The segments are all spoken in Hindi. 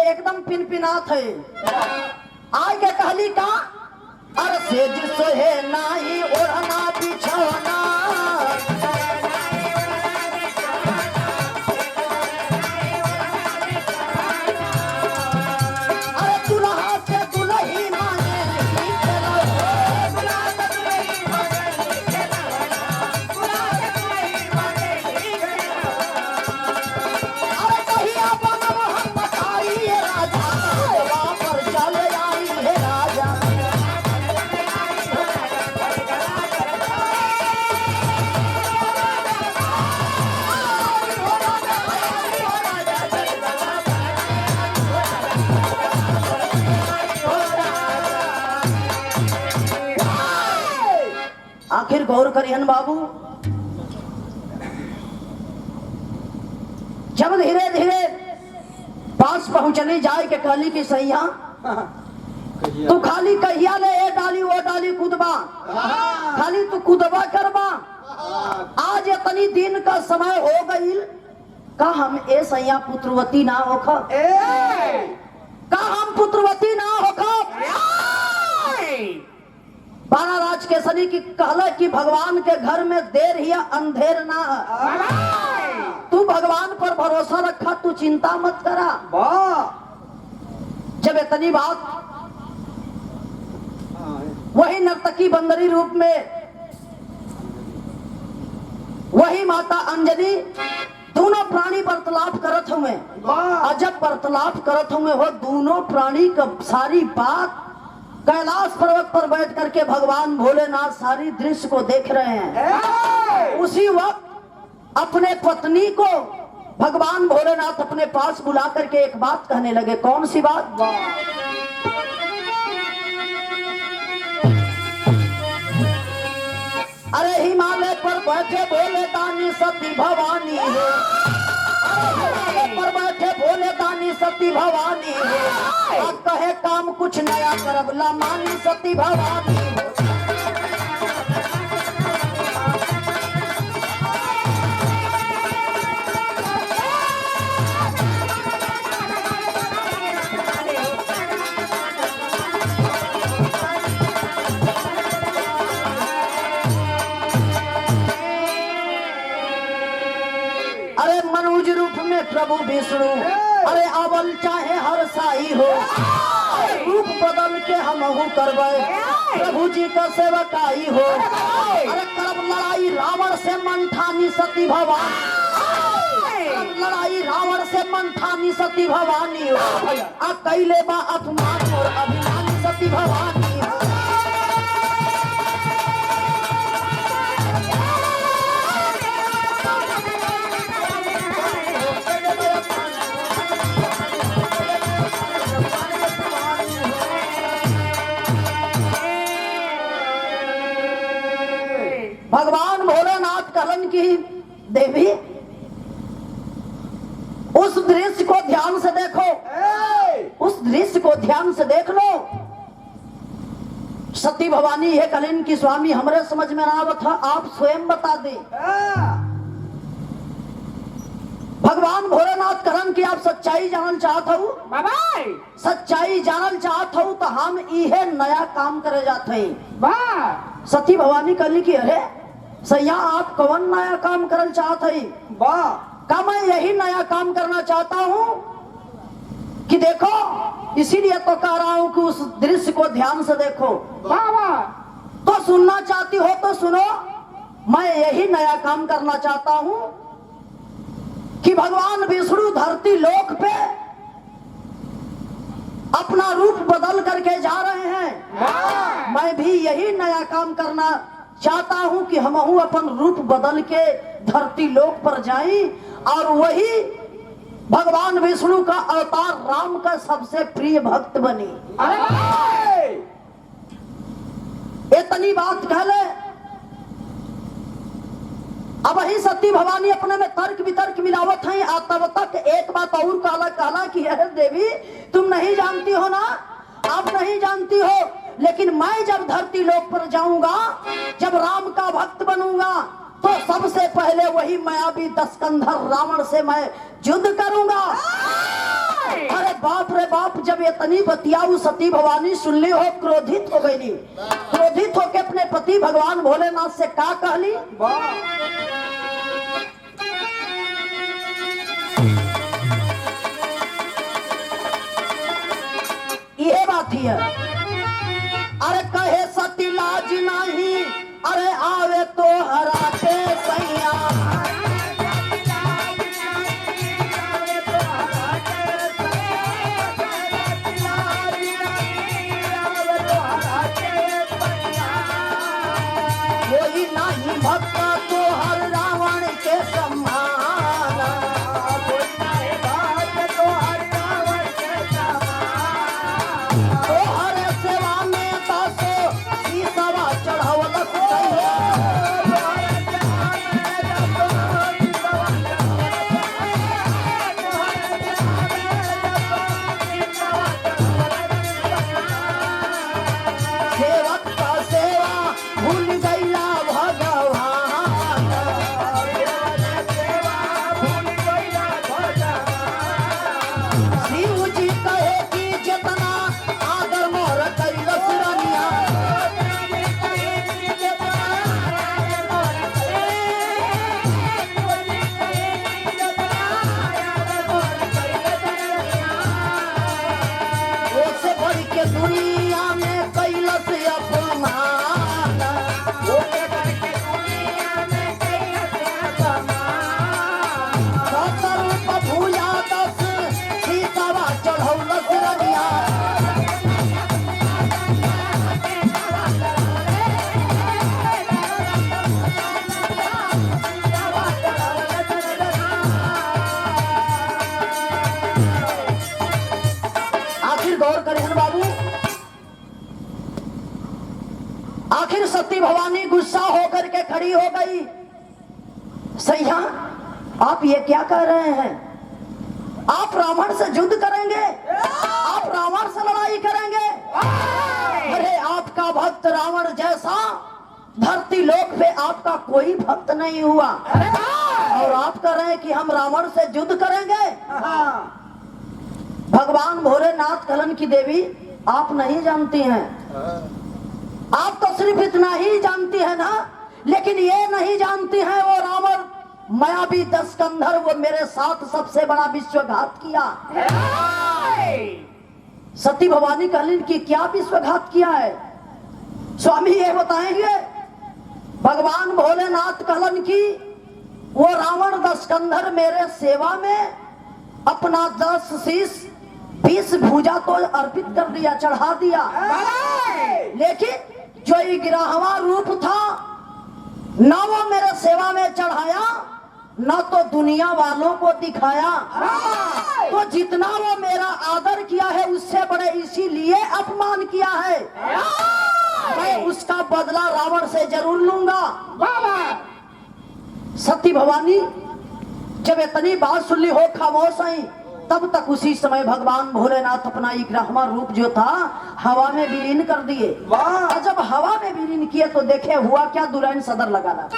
एकदम पिनपिनात है। आय के कहली का अरे सेज सोहे नाई ओढ़ना बिछौना आखिर गौर करियन बाबू, जब धीरे धीरे पास पहुंचने जाए के कहली की सैया तू खाली कहिया ले ए डाली वो डाली कूदबा, खाली तू कूदबा करबा। आज इतनी दिन का समय हो गई का हम ए सैया पुत्रवती ना होखा, का हम पुत्रवती ना होखा। बारा राज के सनी की कहला कि भगवान के घर में देर ही अंधेर ना है। तू भगवान पर भरोसा रखा, तू चिंता मत करा। जब इतनी बात वही नर्तकी बंदरी रूप में वही माता अंजलि दोनों प्राणी वार्तालाप करत हुए, और जब वार्तालाप करत हुए वो दोनों प्राणी का सारी बात कैलाश पर्वत पर बैठ करके भगवान भोलेनाथ सारी दृश्य को देख रहे हैं। उसी वक्त अपने पत्नी को भगवान भोलेनाथ अपने पास बुला करके एक बात कहने लगे। कौन सी बात? अरे हिमालय पर बैठे भोले दानी सती भवानी है, हिमालय पर बैठे भोले दानी सती भवानी है, अब कहे काम कुछ नया करब ला मानी सती भवानी है। मनुज रूप में प्रभु विष्णु अरे अवल चाहे हर साई हो, रूप बदल के हम करबे प्रभु जी का सेवकाई हो। अरे करब लड़ाई रावण से मंठानी सती भवानी, लड़ाई रावण से मंठानी सती भवानी हो, आ कैले बा अपमान और अभिमानी सती भवानी। भगवान भोलेनाथ कहलन की देवी उस दृश्य को ध्यान से देखो, उस दृश्य को ध्यान से देख लो। सती भवानी ये कहलन की स्वामी हमरे समझ में ना आवत था, आप स्वयं बता दे। भगवान भोलेनाथ कहलन की आप सच्चाई जानल चाहत हो, सच्चाई जानल चाहत हो तो हम इहे नया काम करे जाते हैं। सती भवानी कहली की अरे सैया आप कौन नया काम करना चाहते हैं? का मैं यही नया काम करना चाहता हूँ कि देखो, इसीलिए तो कह रहा हूँ कि उस दृश्य को ध्यान से देखो। तो सुनना चाहती हो तो सुनो, मैं यही नया काम करना चाहता हूँ कि भगवान विष्णु धरती लोक पे अपना रूप बदल करके जा रहे हैं। मैं भी यही नया काम करना चाहता हूं कि हम अपन रूप बदल के धरती लोक पर जाएं और वही भगवान विष्णु का अवतार राम का सबसे प्रिय भक्त बने। इतनी बात कह ले। अब ही सती भवानी अपने में तर्क वितर्क मिलावत है। तब तक एक बात और कहला कि अरे देवी तुम नहीं जानती हो ना, आप नहीं जानती हो, लेकिन मैं जब धरती लोक पर जाऊंगा, जब राम का भक्त बनूंगा, तो सबसे पहले वही मायावी दशकंधर रावण से मैं युद्ध करूंगा। अरे अरे बाप रे बाप, जब इतनी बतियाऊ सती भवानी सुन ली हो, क्रोधित हो गई। क्रोधित होके अपने पति भगवान भोलेनाथ से का कहली, ये बात ही है। अरे कहे सती लाज नहीं, अरे आवे तो हरा के सैया। कोई नहीं भक्त तो हर रावण के समान, कोई नहीं भक्त तो हर रावण के समान। तो हर सेवा में दासो सीसवा चढ़ावलस कहिए। सेवक का सेवा भूल गईला भगवान, शिव जी कहे कि जितना आदर मोर कैलस रनिया। ओसे बढ़ के दुनिया में कैलस अपमान, सतरूप भुजा दस सीतावा चढ़ौलस रनिया। आखिर गौर करें बाबू, आखिर सती भवानी गुस्सा होकर के खड़ी हो गई। सैया, आप ये क्या कह रहे हैं? आप रावण से युद्ध करेंगे? आप रावण से लड़ाई करेंगे? अरे आपका भक्त रावण जैसा धरती लोक पे आपका कोई भक्त नहीं हुआ, और आप कह रहे हैं कि हम रावण से युद्ध करेंगे? भगवान भोलेनाथ कलन की देवी आप नहीं जानती हैं, आप तो सिर्फ इतना ही जानती है ना, लेकिन ये नहीं जानती है वो रावण मायावी दशकंधर वो मेरे साथ सबसे बड़ा विश्वघात किया। सती भवानी कहलिन कि क्या विश्वघात किया है स्वामी, ये बताएंगे? भगवान भोलेनाथ कहलन की वो रावण दशकंधर मेरे सेवा में अपना 10 शीश 20 भुजा तो अर्पित कर दिया, चढ़ा दिया, लेकिन जो 11वां रूप था न वो मेरे सेवा में चढ़ाया, न तो दुनिया वालों को दिखाया। तो जितना वो मेरा आदर किया है उससे बड़े इसीलिए अपमान किया है। मैं उसका बदला रावण से जरूर लूंगा। सती भवानी जब इतनी बात सुन ली हो खामोश आई, तब तक उसी समय भगवान भोलेनाथ अपना 11वां रूप जो था हवा में विलीन कर दिए। और जब हवा में विलीन किए तो देखे हुआ क्या, दुल्हन सदर लगाना।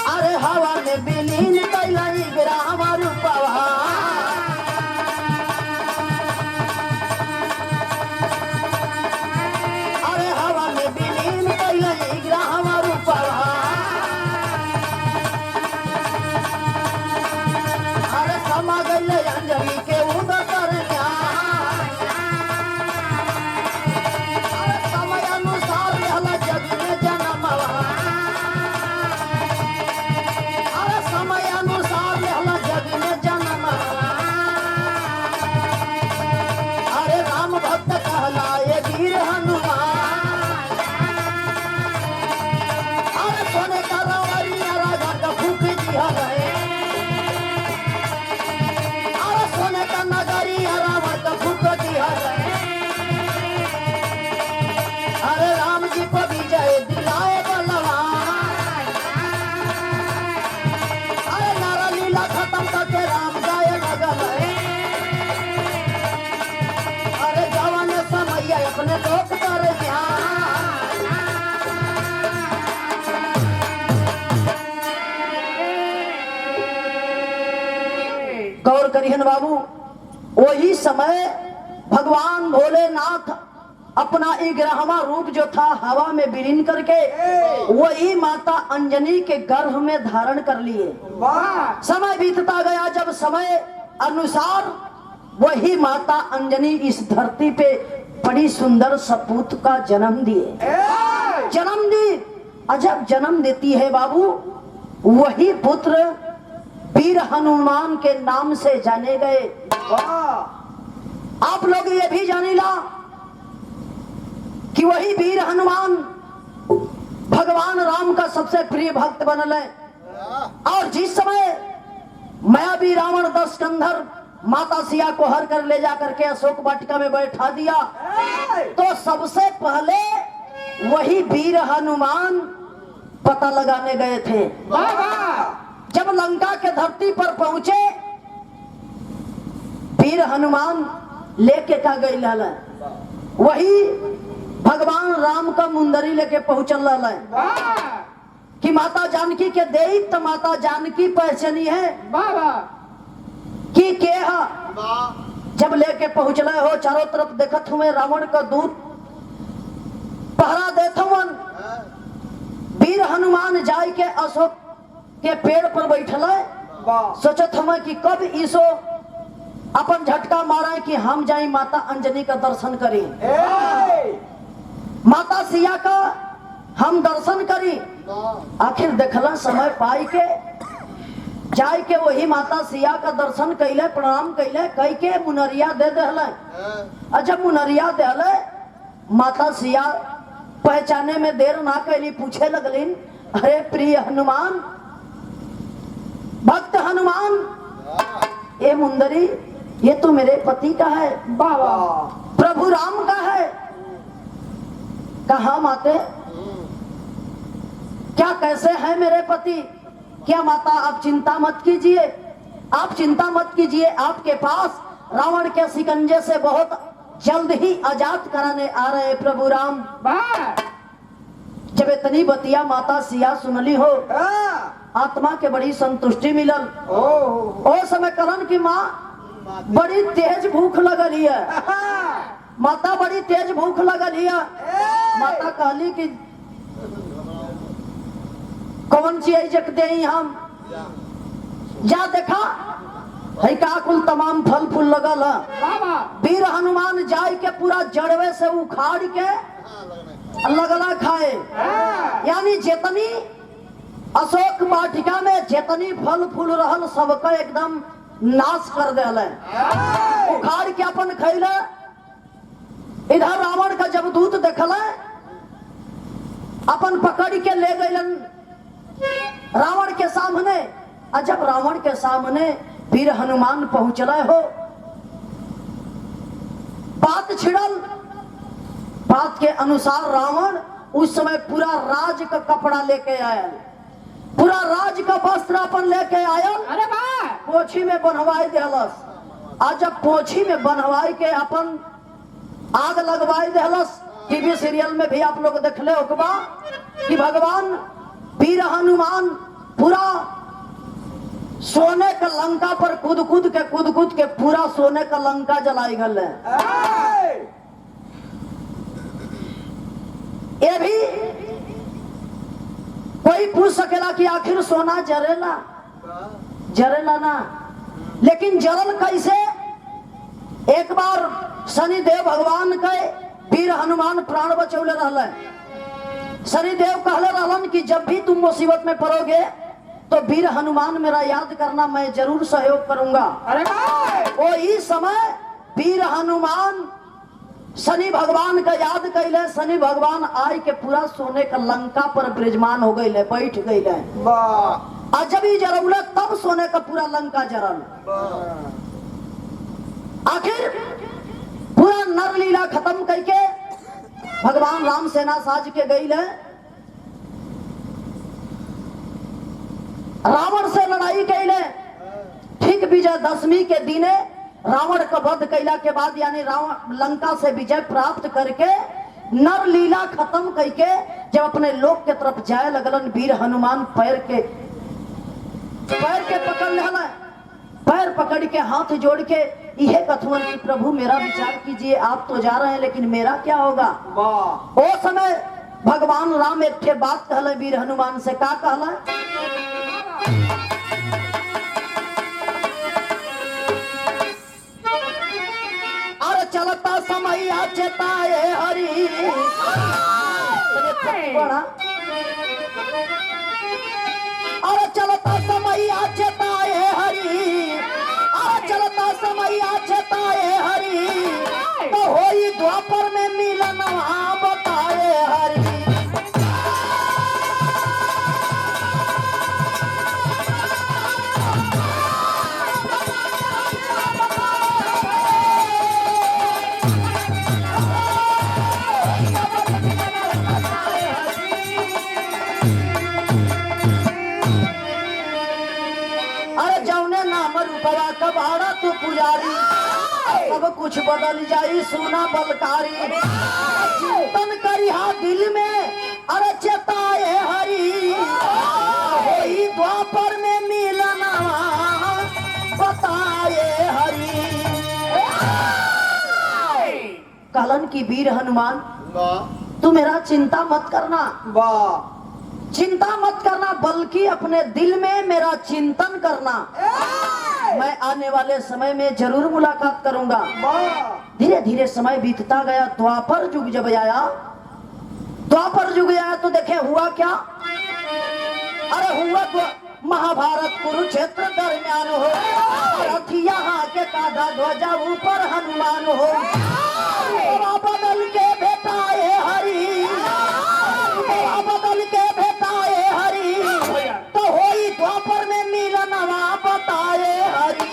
अरे हवा में विलीन कैला 11वां रूपवा, अरे हवा में विलीन कैला 11वां रूपवा। अरे समा गइल अंजलि के उदर करनिया, करिहन बाबू। वही समय भगवान भोलेनाथ अपना 11वां रूप जो था हवा में विलीन करके वही माता अंजनी के गर्भ में धारण कर लिए। समय बीतता गया, जब समय अनुसार वही माता अंजनी इस धरती पे बड़ी सुंदर सपूत का जन्म दिए। जन्म दी, अजब जन्म देती है बाबू। वही पुत्र वीर हनुमान के नाम से जाने गए। आप लोग ये भी जानीला कि वही वीर हनुमान भगवान राम का सबसे प्रिय भक्त बनल है। और जिस समय मायावी रावण दशकंधर माता सिया को हर कर ले जा करके अशोक वाटिका में बैठा दिया, तो सबसे पहले वही वीर हनुमान पता लगाने गए थे। जब लंका के धरती पर पहुंचे, वीर हनुमान लेके का गई लाल, वही भगवान राम का मुंदरी लेके पहुंचल है कि माता जानकी के देव, तो माता जानकी पहचानी है कि के हा। जब लेके पहुंचले हो, चारों तरफ देखत हुए रावण का दूत पहरा देत हुवन। वीर हनुमान जाय के अशोक के पेड़ पर बैठल है, सोचत हमें कि कब ईसो अपन झटका मारे कि हम जाई माता अंजनी का दर्शन करी, माता सिया का हम दर्शन करी। आखिर देखला समय पाई के जाय के वही माता सिया का दर्शन कैले, प्रणाम कैले, कह के मुनरिया दे दे। जब मुनरिया दे, माता सिया पहचाने में देर ना कैली, पूछे लगलिन, अरे प्रिय हनुमान, भक्त हनुमान, ये मुंदरी ये तो मेरे पति का है, प्रभु राम का है। कहा माते, क्या कैसे है मेरे पति? क्या माता आप चिंता मत कीजिए, आप चिंता मत कीजिए, आपके पास रावण के शिकंजे से बहुत जल्द ही आजाद कराने आ रहे प्रभु राम। जब इतनी बतिया माता सिया सुनली हो, आत्मा के बड़ी संतुष्टि मिलल। ओ समय कलन की माँ बड़ी तेज भूख लगल है, माता बड़ी तेज भूख लगल है। माता कहली कि कौन सी जक दे हम जा, देखा है का कुल तमाम फल फूल लगल है। वीर हनुमान जाय के पूरा जड़वे से उखाड़ के लगला खाए, यानी जितनी अशोक वाटिका में जितनी फल फूल रहल सबका एकदम नाश कर देले, उखाड़ के अपन खैले। इधर रावण का जब दूत देखल, अपन पकड़ के ले गए रावण के सामने। जब रावण के सामने वीर हनुमान पहुंचले हो, बात छिड़ल। बात के अनुसार रावण उस समय पूरा राज का कपड़ा लेके आया, पूरा राज का वस्त्र अपन लेके आया। अरे पोछी में बनवाई देहलस। आज जब पोछी में बनवाई के अपन आग लगवाई देहलस। टीवी सीरियल में भी आप लोग देखले होगा कि भगवान वीर हनुमान पूरा सोने का लंका पर कूद कूद के पूरा सोने का लंका जलाई गल है। ये भी कोई पूछ सकेला कि आखिर सोना जरेला, जरेला ना, लेकिन जरल कैसे? एक बार शनिदेव भगवान के वीर हनुमान प्राण बचौले रहले। शनिदेव कहले रहलन कि जब भी तुम मुसीबत में पड़ोगे तो वीर हनुमान मेरा याद करना, मैं जरूर सहयोग करूंगा। अरे वो इस समय वीर हनुमान शनि भगवान का याद कैले। शनि भगवान आय के पूरा सोने का लंका पर विराजमान हो गए, बैठ गए। और जब ही जरौले तब सोने का पूरा लंका जरल। आखिर पूरा नर लीला खत्म करके भगवान राम सेना साज के गई है, रावण से लड़ाई कैले। ठीक विजयदशमी के दिने रावण का वध कैला के बाद, यानी रावण लंका से विजय प्राप्त करके नर लीला खत्म करके जब अपने लोक के तरफ जाए लगलन, वीर हनुमान पैर के पकड़ लेला। पैर पकड़ के हाथ जोड़ के यह कथवन कि प्रभु मेरा विचार कीजिए, आप तो जा रहे हैं लेकिन मेरा क्या होगा। वो समय भगवान राम एक ठे बात कहले वीर हनुमान से, का कहला, अरे चलता समय चेताए हरि, अरे चलता समय चेताए हरि, अरे चलता समय चेताए हरि, तो होई द्वापर में मिलन बताए हरि। कबाड़ा तो पुजारी, सब कुछ बदल जाई सोना बलकारी, चिंतन करिहा दिल में अरे चेताए हरि, वही द्वापर में मिलना बताए हरि। कहलन की वीर हनुमान तू मेरा चिंता मत करना, चिंता मत करना, बल्कि अपने दिल में मेरा चिंतन करना, मैं आने वाले समय में जरूर मुलाकात करूंगा। धीरे धीरे समय बीतता गया, द्वापर युग जब आया, द्वापर युग आया तो देखे हुआ क्या, अरे हुआ तो महाभारत कुरुक्षेत्र दरमियान हो, रथ यहाँ के काधा ध्वजा ऊपर हनुमान हो, बदल के भेटाए हरि, बदल के भेटाए हरि, तो होई द्वापर में मिलनवा बताए हरि।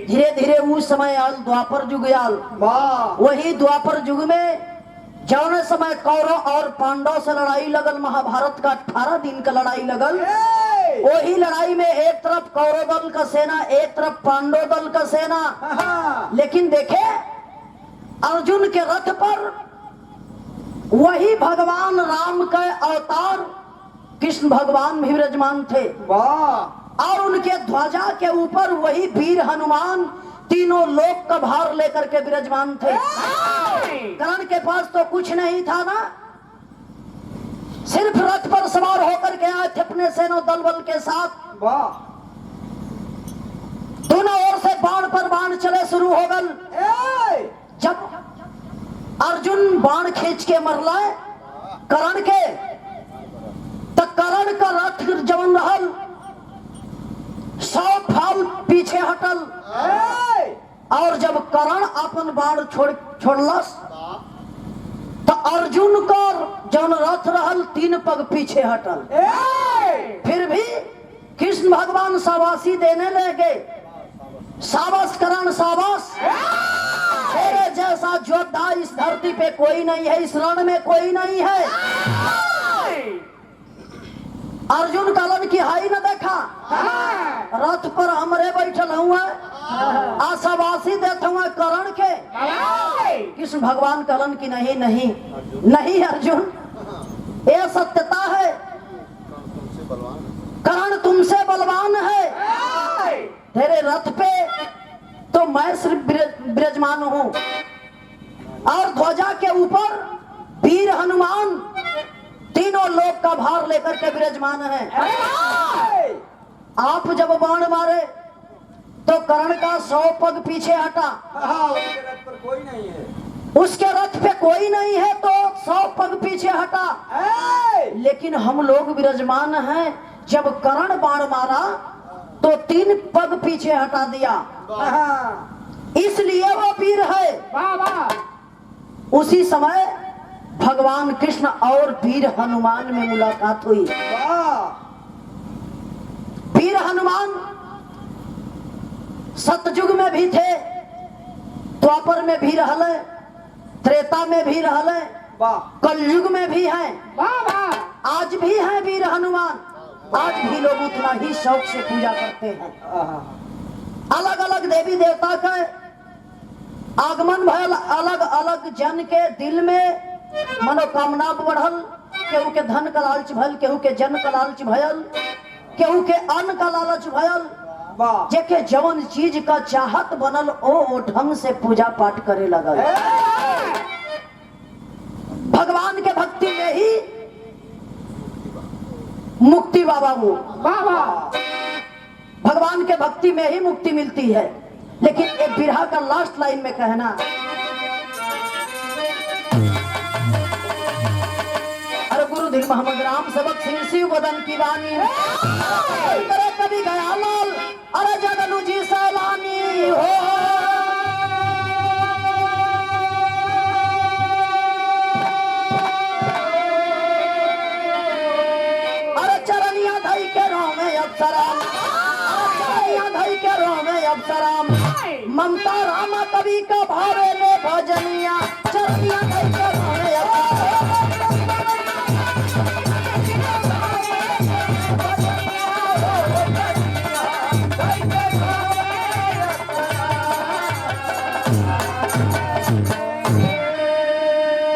धीरे धीरे उस समय आल द्वापर युग आल, वही द्वापर युग में जौने समय कौरव और पांडव से लड़ाई लगल, महाभारत का 18 दिन का लड़ाई लगल, वही लड़ाई में एक तरफ कौरव दल का सेना, एक तरफ पांडव दल का सेना, लेकिन देखे अर्जुन के रथ पर वही भगवान राम का अवतार कृष्ण भगवान भी विराजमान थे, और उनके ध्वजा के ऊपर वही वीर हनुमान तीनों लोक का भार लेकर के विराजमान थे। कर्ण के पास तो कुछ नहीं था ना, सिर्फ रथ पर सवार होकर के आए थे अपने सेना दल बल के साथ। दोनों ओर से बाण पर बाण चले शुरू हो गए। जब अर्जुन बाण खींच के मरला कर्ण के, तो कर्ण का रथ जवन रहल 100 फाल पीछे हटल, और जब कर्ण अपन बाण छोड़लस तो अर्जुन का जौन रथ रहल 3 पग पीछे हटल। फिर भी कृष्ण भगवान शाबाशी देने लगे, शाबाश कर्ण शाबाश, तेरे जैसा योद्धा इस धरती पे कोई नहीं है, इस रण में कोई नहीं है। अर्जुन कहलन की हाई न देखा, रथ पर हमरे बैठल हुआ, आशावासी देते हुए कर्ण के। कृष्ण भगवान कहलन की नहीं नहीं नहीं अर्जुन, ये सत्यता है, कर्ण तुमसे बलवान है, तेरे रथ पे तो मैं सिर्फ विराजमान हूँ, और ध्वजा के ऊपर वीर हनुमान तीनों लोक का भार लेकर के विराजमान है। आप जब बाण मारे तो कर्ण का 100 पग पीछे हटा, उसके रथ पर कोई नहीं है, उसके रथ पे कोई नहीं है तो 100 पग पीछे हटा, लेकिन हम लोग विराजमान हैं। जब कर्ण बाण मारा तो 3 पग पीछे हटा दिया, इसलिए वो वीर है। उसी समय भगवान कृष्ण और वीर हनुमान में मुलाकात हुई। वीर हनुमान सतयुग में भी थे, द्वापर में भी रहले, त्रेता में भी रहले, कलयुग में भी हैं, आज भी हैं वीर हनुमान। आज भी लोग उतना ही शौक से पूजा करते हैं। अलग अलग देवी देवता का आगमन भयल, अलग अलग जन के दिल में मनोकामना बढ़ल। केहू के धन का लालच भयल, केहू के जन का लालच भयल, केहू के अन्न का लालच भयल। जेके जवन चीज का चाहत बनल ओ ढंग से पूजा पाठ करे लगल। भगवान के भक्ति में ही मुक्ति बाबू, भगवान के भक्ति में ही मुक्ति मिलती है। लेकिन एक बिरहा का लास्ट लाइन में कहना, अरे गुरु दिल मोहम्मद राम सबक सिंह शिव बदन की वाणी कभी गया लाल, अरे जगलू जी सैलानी हो। अरे चरनिया धई के रो में अप्सराम, चरनिया धई के रो में अप्सराम, ममता रामा कवि का भावे ले भजनिया, चरनिया धई के